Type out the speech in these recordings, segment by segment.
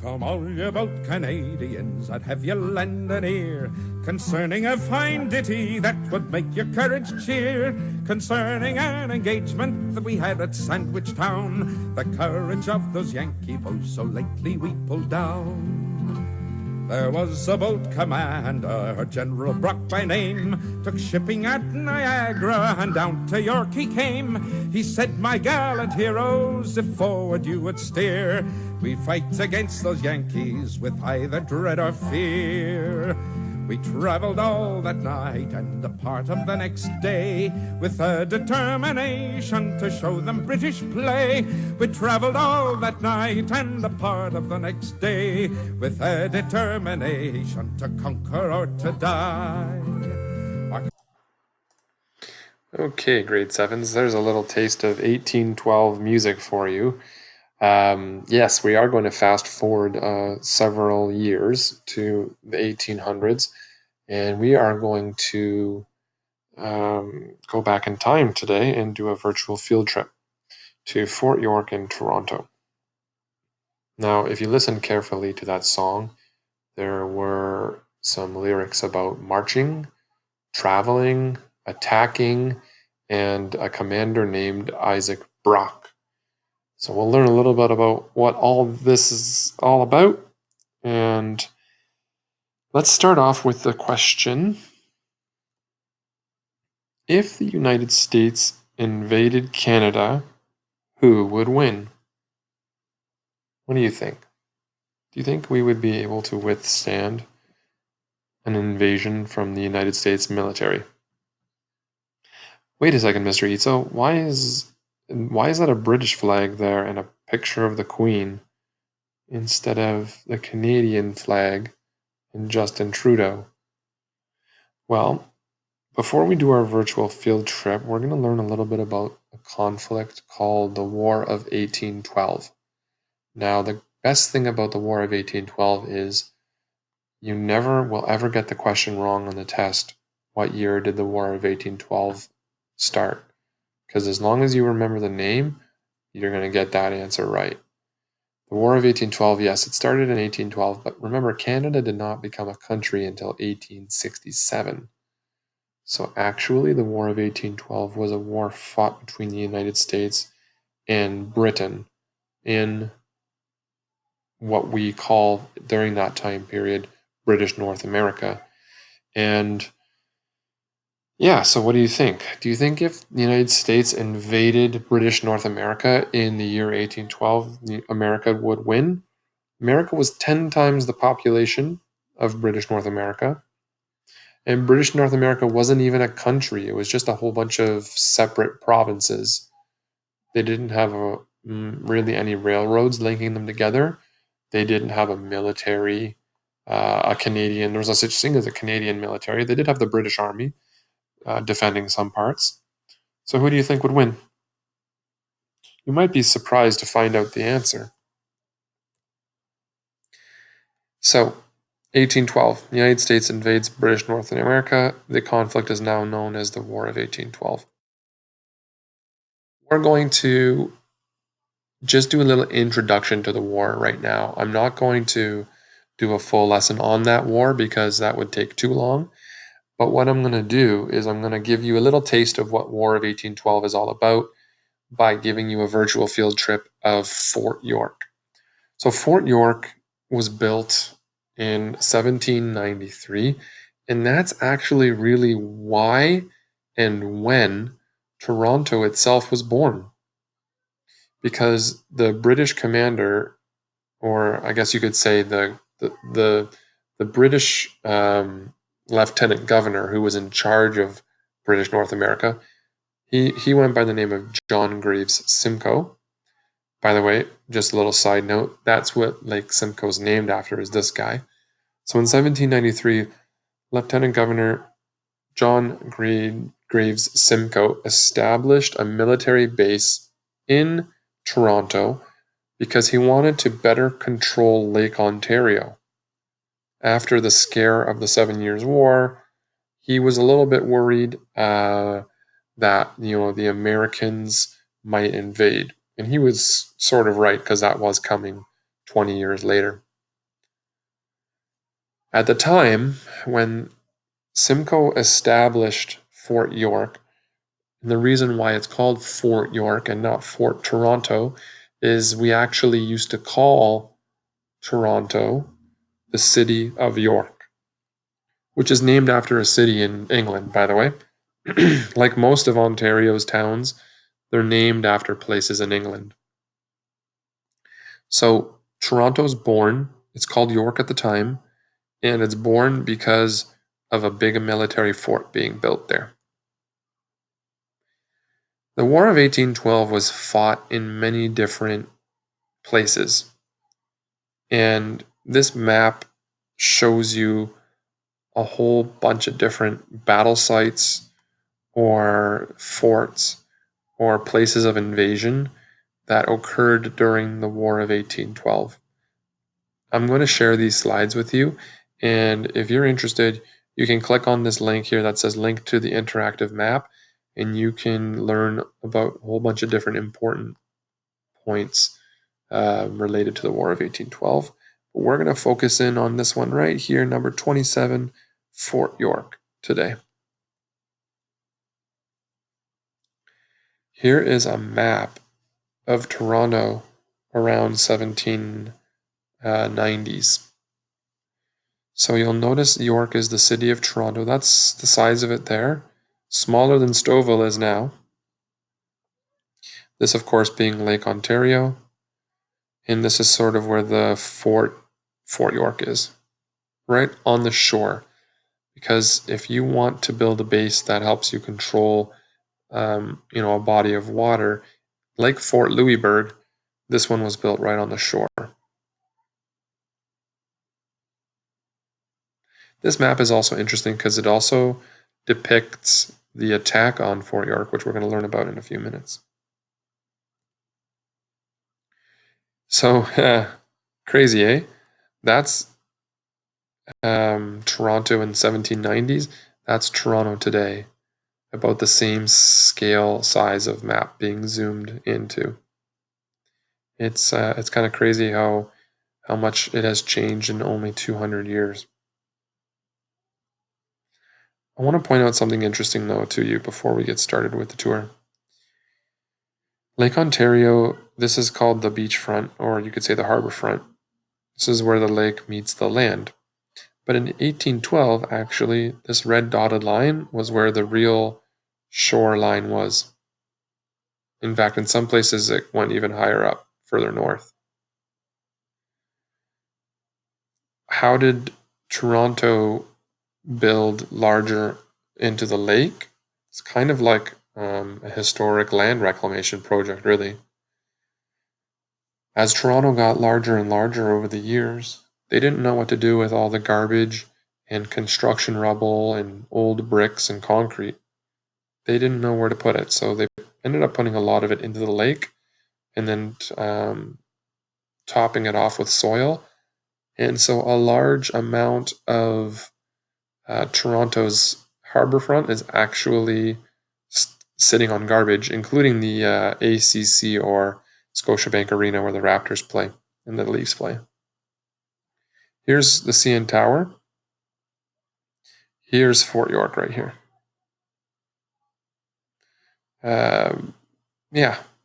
Come all you bold Canadians, I'd have you lend an ear concerning a fine ditty that would make your courage cheer. Concerning an engagement that we had at Sandwich Town, the courage of those Yankee boys so lately we pulled down. There was a boat commander, General Brock by name, took shipping at Niagara and down to York he came. He said, my gallant heroes, if forward you would steer, we'd fight against those Yankees with either dread or fear. We traveled all that night and a part of the next day with a determination to show them British play. We traveled all that night and a part of the next day with a determination to conquer or to die. Okay, grade sevens, there's a little taste of 1812 music for you. Yes, we are going to fast forward several years to the 1800s, and we are going to go back in time today and do a virtual field trip to Fort York and Toronto. Now, if you listen carefully to that song, there were some lyrics about marching, traveling, attacking, and a commander named Isaac Brock. So we'll learn a little bit about what all this is all about. And let's start off with the question: if the United States invaded Canada, who would win? What do you think? Do you think we would be able to withstand an invasion from the United States military? Wait a second, Mr. Itzo. Why is that a British flag there and a picture of the Queen instead of the Canadian flag and Justin Trudeau? Well, before we do our virtual field trip, we're going to learn a little bit about a conflict called the War of 1812. Now, the best thing about the War of 1812 is you never will ever get the question wrong on the test. What year did the War of 1812 start? Because as long as you remember the name, you're going to get that answer right. The War of 1812, yes, it started in 1812, but remember, Canada did not become a country until 1867. So actually, the War of 1812 was a war fought between the United States and Britain in what we call, during that time period, British North America. And yeah, so what do you think? Do you think if the United States invaded British North America in the year 1812, America would win? America was 10 times the population of British North America. And British North America wasn't even a country. It was just a whole bunch of separate provinces. They didn't have really any railroads linking them together. They didn't have a military, a Canadian. There was no such thing as a Canadian military. They did have the British Army defending some parts. So who do you think would win? You might be surprised to find out the answer. So, 1812, the United States invades British North America. The conflict is now known as the War of 1812. We're going to just do a little introduction to the war right now. I'm not going to do a full lesson on that war because that would take too long. But what I'm going to do is I'm going to give you a little taste of what War of 1812 is all about by giving you a virtual field trip of Fort York. So Fort York was built in 1793, and that's actually really why and when Toronto itself was born. Because the British commander, or I guess you could say the British lieutenant governor who was in charge of British North America, he went by the name of John Greaves Simcoe. By the way, just a little side note, that's what Lake Simcoe is named after, is this guy. So in 1793, Lieutenant Governor John Greaves Simcoe established a military base in Toronto because he wanted to better control Lake Ontario. After the scare of the 7 Years' War, he was a little bit worried that the Americans might invade. And he was sort of right because that was coming 20 years later. At the time when Simcoe established Fort York, and the reason why it's called Fort York and not Fort Toronto is we actually used to call Toronto the city of York, which is named after a city in England, by the way. Like most of Ontario's towns, they're named after places in England. So Toronto's born, it's called York at the time, and it's born because of a big military fort being built there. The War of 1812 was fought in many different places. And this map shows you a whole bunch of different battle sites or forts or places of invasion that occurred during the War of 1812. I'm going to share these slides with you, and if you're interested, you can click on this link here that says link to the interactive map, and you can learn about a whole bunch of different important points related to the War of 1812. But we're going to focus in on this one right here, number 27, Fort York, today. Here is a map of Toronto around 1790s. So you'll notice York is the city of Toronto. That's the size of it there. Smaller than Stouffville is now. This, of course, being Lake Ontario. And this is sort of where the Fort York is, right on the shore. Because if you want to build a base that helps you control, a body of water, like Fort Louisbourg, this one was built right on the shore. This map is also interesting because it also depicts the attack on Fort York, which we're going to learn about in a few minutes. So, crazy, eh? That's Toronto in 1790s. That's Toronto today. About the same scale size of map being zoomed into. It's kind of crazy how much it has changed in only 200 years. I want to point out something interesting though to you before we get started with the tour. Lake Ontario, this is called the beachfront, or you could say the harbor front. This is where the lake meets the land. But in 1812, actually, this red dotted line was where the real shoreline was. In fact, in some places it went even higher up, further north. How did Toronto build larger into the lake? It's kind of like a historic land reclamation project, really. As Toronto got larger and larger over the years, they didn't know what to do with all the garbage and construction rubble and old bricks and concrete. They didn't know where to put it, so they ended up putting a lot of it into the lake and then topping it off with soil. And so a large amount of Toronto's harborfront is actually sitting on garbage, including the ACC or Scotiabank Arena where the Raptors play and the Leafs play. Here's the CN Tower. Here's Fort York right here.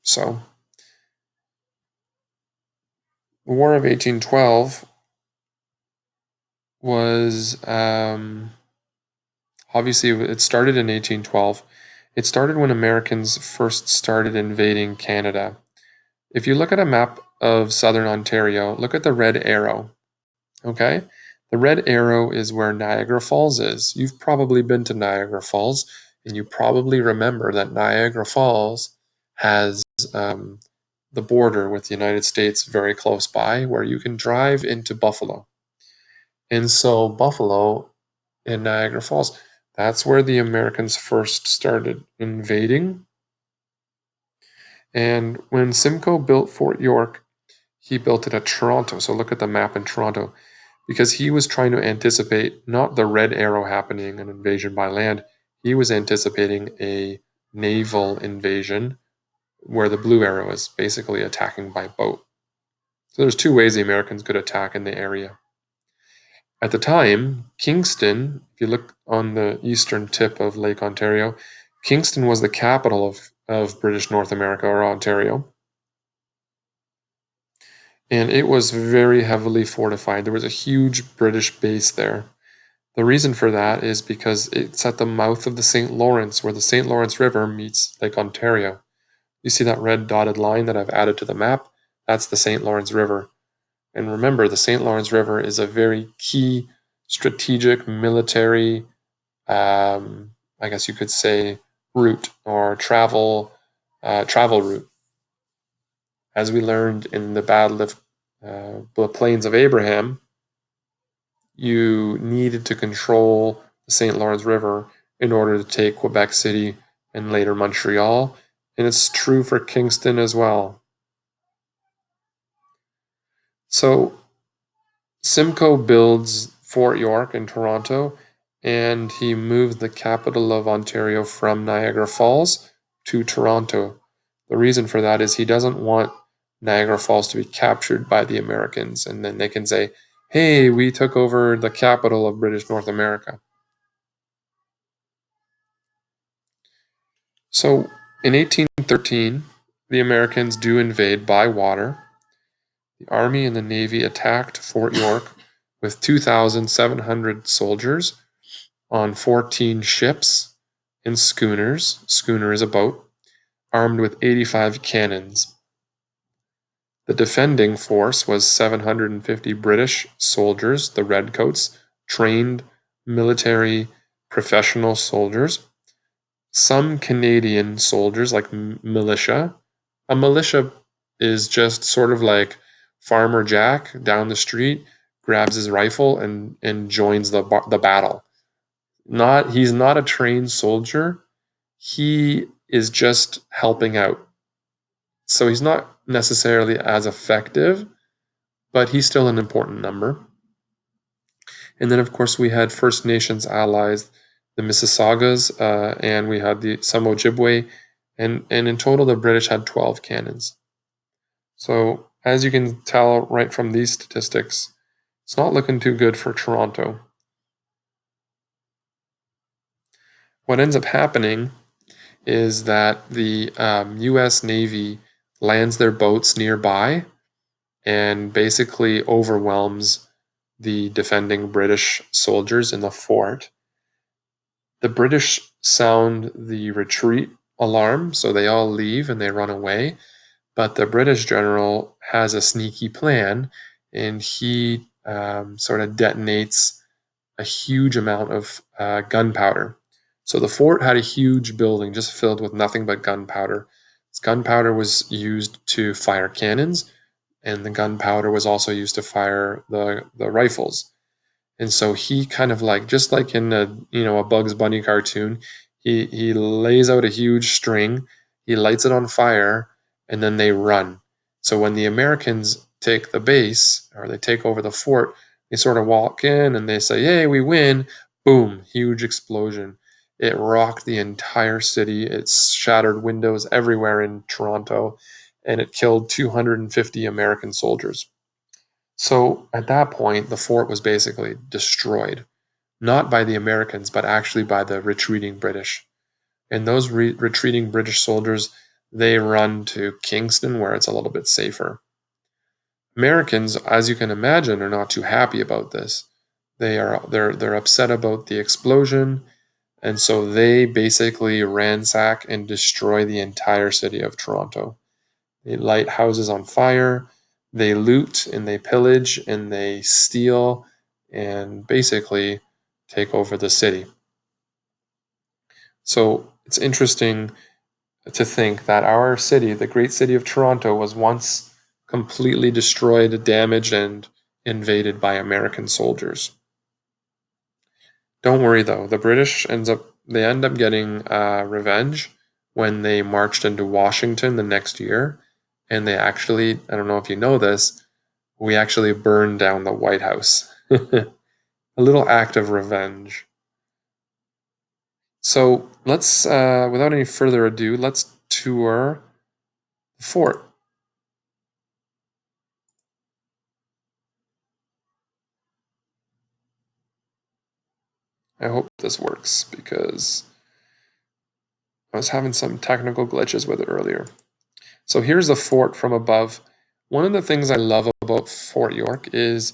So the War of 1812 was obviously it started in 1812. It started when Americans first started invading Canada. If you look at a map of southern Ontario, look at the red arrow. Okay? The red arrow is where Niagara Falls is. You've probably been to Niagara Falls, and you probably remember that Niagara Falls has the border with the United States very close by, where you can drive into Buffalo. And so Buffalo and Niagara Falls, that's where the Americans first started invading. And when Simcoe built Fort York, he built it at Toronto. So look at the map in Toronto, because he was trying to anticipate not the red arrow happening, an invasion by land. He was anticipating a naval invasion where the blue arrow is basically attacking by boat. So there's two ways the Americans could attack in the area. At the time, Kingston, if you look on the eastern tip of Lake Ontario, Kingston was the capital of British North America, or Ontario. And it was very heavily fortified. There was a huge British base there. The reason for that is because it's at the mouth of the St. Lawrence, where the St. Lawrence River meets Lake Ontario. You see that red dotted line that I've added to the map? That's the St. Lawrence River. And remember, the St. Lawrence River is a very key strategic military, I guess you could say, route or travel route. As we learned in the Battle of the Plains of Abraham, you needed to control the St. Lawrence River in order to take Quebec City and later Montreal. And it's true for Kingston as well. So Simcoe builds Fort York in Toronto, and he moved the capital of Ontario from Niagara Falls to Toronto. The reason for that is he doesn't want Niagara Falls to be captured by the Americans, and then they can say, hey, we took over the capital of British North America. So in 1813, the Americans do invade by water. The Army and the Navy attacked Fort York with 2,700 soldiers on 14 ships and schooners. Schooner is a boat, armed with 85 cannons. The defending force was 750 British soldiers, the Redcoats, trained military professional soldiers. Some Canadian soldiers, like militia. A militia is just sort of like Farmer Jack down the street, grabs his rifle and joins the battle. He's not a trained soldier. He is just helping out. So he's not necessarily as effective, but he's still an important number. And then, of course, we had First Nations allies, the Mississaugas, and we had some Ojibwe, and in total, the British had 12 cannons. So, as you can tell right from these statistics, it's not looking too good for Toronto. What ends up happening is that the US Navy lands their boats nearby and basically overwhelms the defending British soldiers in the fort. The British sound the retreat alarm, so they all leave and they run away. But the British general has a sneaky plan, and he sort of detonates a huge amount of gunpowder. So the fort had a huge building just filled with nothing but gunpowder. This gunpowder was used to fire cannons, and the gunpowder was also used to fire the rifles. And so he kind of like, just like in a Bugs Bunny cartoon, he lays out a huge string, he lights it on fire, and then they run. So when the Americans take the base or they take over the fort, they sort of walk in and they say, "Hey, we win!" Boom! Huge explosion. It rocked the entire city. It shattered windows everywhere in Toronto, and it killed 250 American soldiers. So at that point, the fort was basically destroyed, not by the Americans, but actually by the retreating British. And those retreating British soldiers, they run to Kingston, where it's a little bit safer. Americans, as you can imagine, are not too happy about this. They're upset about the explosion, and so they basically ransack and destroy the entire city of Toronto. They light houses on fire, they loot and they pillage and they steal and basically take over the city. So it's interesting to think that our city, the great city of Toronto, was once completely destroyed, damaged, and invaded by American soldiers. Don't worry though, the British end up getting revenge when they marched into Washington the next year, and they actually, I don't know if you know this, we actually burned down the White House. A little act of revenge. So let's, without any further ado, let's tour fort. I hope this works because I was having some technical glitches with it earlier. So here's the fort from above. One of the things I love about Fort York is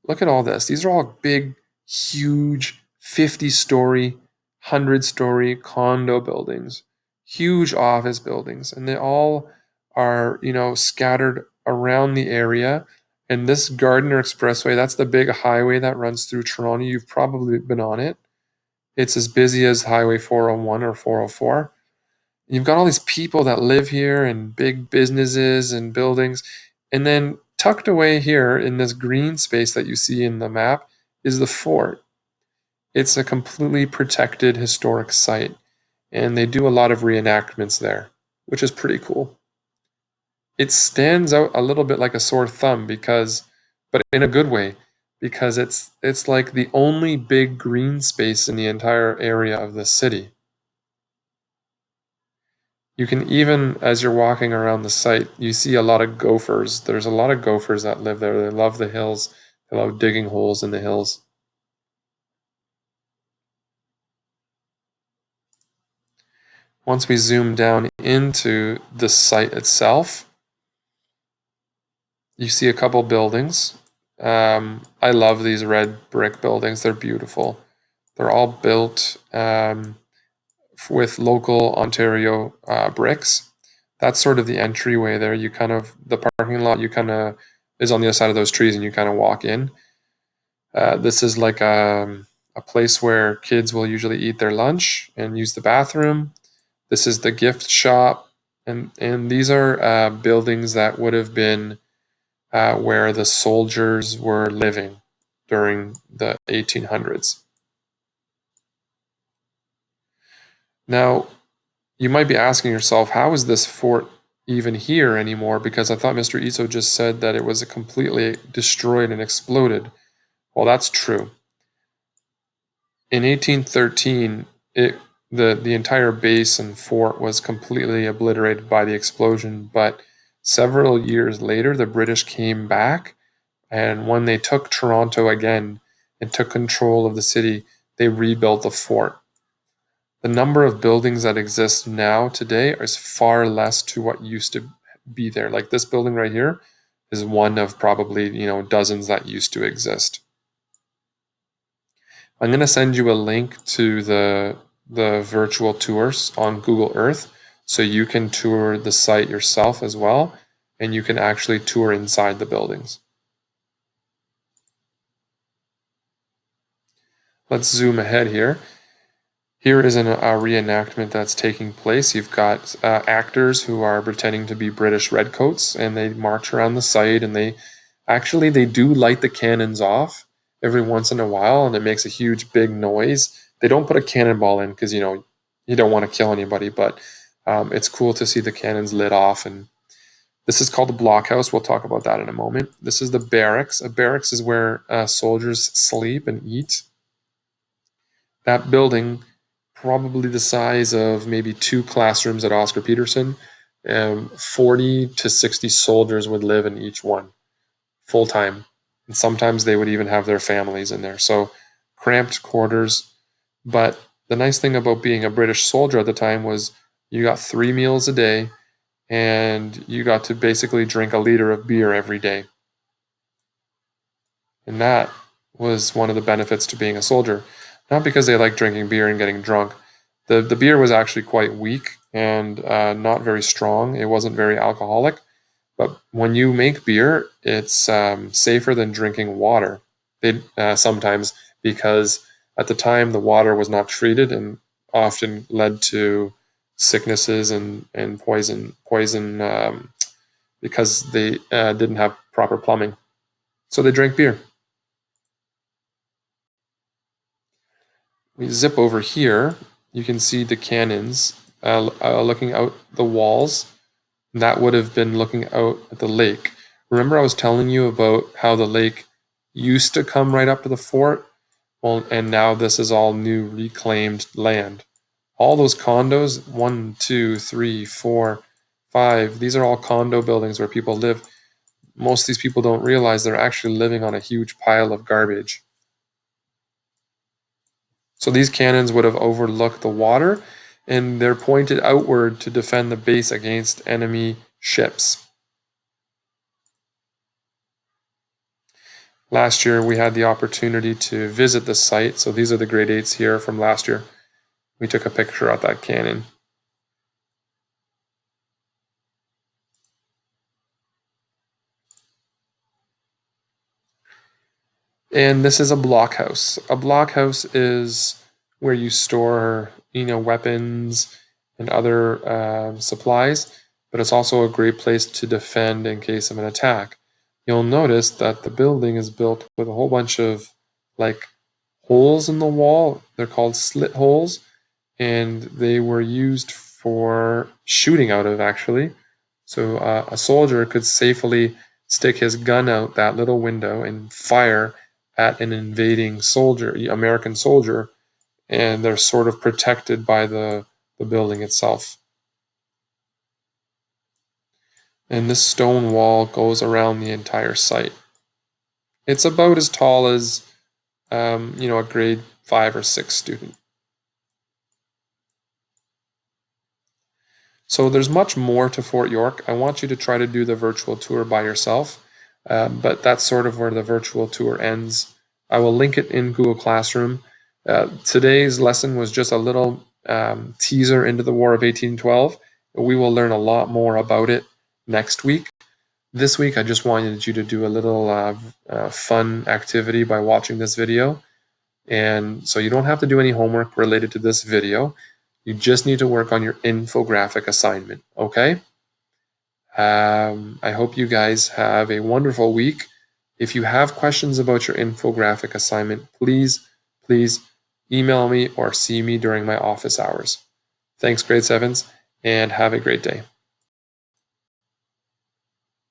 look at all this. These are all big, huge 50-story, 100-story condo buildings, huge office buildings, and they all are, scattered around the area. And this Gardiner Expressway, that's the big highway that runs through Toronto. You've probably been on it. It's as busy as Highway 401 or 404. You've got all these people that live here and big businesses and buildings. And then tucked away here in this green space that you see in the map is the fort. It's a completely protected historic site. And they do a lot of reenactments there, which is pretty cool. It stands out a little bit like a sore thumb but in a good way, because it's like the only big green space in the entire area of the city. You can even, as you're walking around the site, you see a lot of gophers. There's a lot of gophers that live there. They love the hills. They love digging holes in the hills. Once we zoom down into the site itself, you see a couple buildings. I love these red brick buildings. They're beautiful. They're all built with local Ontario bricks. That's sort of the entryway there. The parking lot, is on the other side of those trees, and you kind of walk in. This is like a place where kids will usually eat their lunch and use the bathroom. This is the gift shop, and these are buildings that would have been where the soldiers were living during the 1800s. Now, you might be asking yourself, how is this fort even here anymore? Because I thought Mr. Izzo just said that it was completely destroyed and exploded. Well, that's true. In 1813, the entire base and fort was completely obliterated by the explosion, but several years later, the British came back, and when they took Toronto again and took control of the city, they rebuilt the fort. The number of buildings that exist now today is far less to what used to be there. Like this building right here is one of probably, dozens that used to exist. I'm going to send you a link to the virtual tours on Google Earth so you can tour the site yourself as well, and you can actually tour inside the buildings. Let's zoom ahead here. Here is a reenactment that's taking place. You've got actors who are pretending to be British redcoats, and they march around the site, and they do light the cannons off every once in a while, and it makes a huge big noise. They don't put a cannonball in because you don't want to kill anybody, but it's cool to see the cannons lit off. And this is called the blockhouse. We'll talk about that in a moment. This is the barracks. A barracks is where soldiers sleep and eat. That building, probably the size of maybe 2 classrooms at Oscar Peterson. 40 to 60 soldiers would live in each one, full time. And sometimes they would even have their families in there. So cramped quarters. But the nice thing about being a British soldier at the time was you got 3 meals a day, and you got to basically drink a liter of beer every day. And that was one of the benefits to being a soldier. Not because they liked drinking beer and getting drunk. The beer was actually quite weak and not very strong. It wasn't very alcoholic. But when you make beer, it's safer than drinking water. Sometimes, because at the time the water was not treated and often led to sicknesses and poison because they didn't have proper plumbing. So they drank beer. We zip over here. You can see the cannons looking out the walls. That would have been looking out at the lake. Remember I was telling you about how the lake used to come right up to the fort? Well, and now this is all new reclaimed land. All those condos, 1, 2, 3, 4, 5. These are all condo buildings where people live. Most of these people don't realize they're actually living on a huge pile of garbage. So these cannons would have overlooked the water, and they're pointed outward to defend the base against enemy ships. Last year, we had the opportunity to visit the site. So these are the grade 8s here from last year. We took a picture at that cannon. And this is a blockhouse. A blockhouse is where you store, weapons and other supplies, but it's also a great place to defend in case of an attack. You'll notice that the building is built with a whole bunch of holes in the wall. They're called slit holes, and they were used for shooting out of, actually. So a soldier could safely stick his gun out that little window and fire at an invading soldier, American soldier, and they're sort of protected by the building itself. And this stone wall goes around the entire site. It's about as tall as, a grade 5 or 6 student. So there's much more to Fort York. I want you to try to do the virtual tour by yourself, but that's sort of where the virtual tour ends. I will link it in Google Classroom. Today's lesson was just a little teaser into the War of 1812. We will learn a lot more about it next week. This week, I just wanted you to do a little fun activity by watching this video. And so you don't have to do any homework related to this video. You just need to work on your infographic assignment, okay? I hope you guys have a wonderful week. If you have questions about your infographic assignment, please email me or see me during my office hours. Thanks, grade 7s, and have a great day.